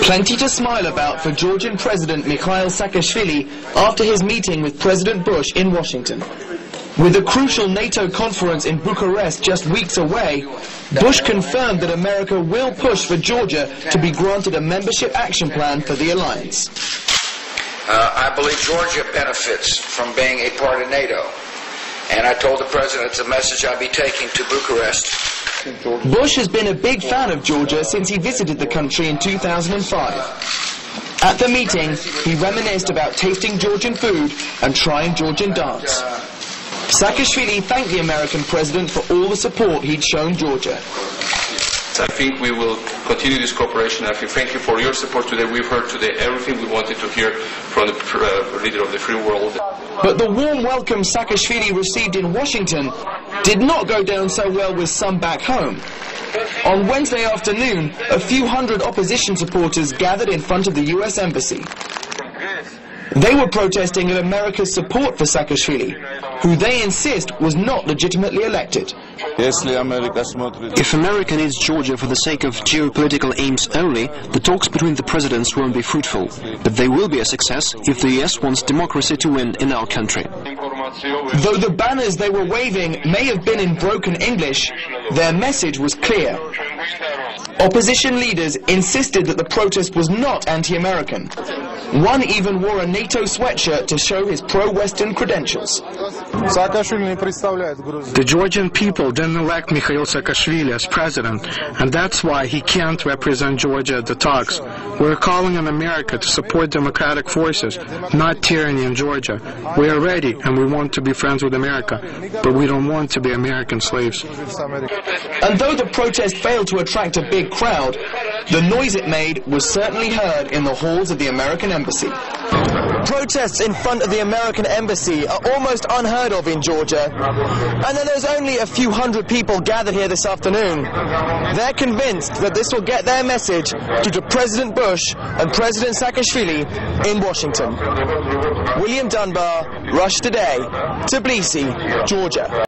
Plenty to smile about for Georgian President Mikhail Saakashvili after his meeting with President Bush in Washington. With a crucial NATO conference in Bucharest just weeks away, Bush confirmed that America will push for Georgia to be granted a membership action plan for the alliance. I believe Georgia benefits from being a part of NATO, and I told the President it's a message I'll be taking to Bucharest. Bush has been a big fan of Georgia since he visited the country in 2005. At the meeting, he reminisced about tasting Georgian food and trying Georgian dance. Saakashvili thanked the American president for all the support he'd shown Georgia. I think we will continue this cooperation. I thank you for your support today. We've heard today everything we wanted to hear from the leader of the free world. But the warm welcome Saakashvili received in Washington did not go down so well with some back home. On Wednesday afternoon, a few hundred opposition supporters gathered in front of the US Embassy. They were protesting at America's support for Saakashvili, who they insist was not legitimately elected. If America needs Georgia for the sake of geopolitical aims only, the talks between the presidents won't be fruitful. But they will be a success if the US wants democracy to win in our country. Though the banners they were waving may have been in broken English, their message was clear. Opposition leaders insisted that the protest was not anti-American. One even wore a NATO sweatshirt to show his pro-Western credentials. The Georgian people didn't elect Mikhail Saakashvili as president, and that's why he can't represent Georgia at the talks. We're calling on America to support democratic forces, not tyranny in Georgia. We are ready and we want to be friends with America, but we don't want to be American slaves. And though the protest failed to attract a big crowd, the noise it made was certainly heard in the halls of the American Embassy. Protests in front of the American Embassy are almost unheard of in Georgia, and then there's only a few hundred people gathered here this afternoon. They're convinced that this will get their message to President Bush and President Saakashvili in Washington. William Dunbar, Rush Today, Tbilisi, Georgia.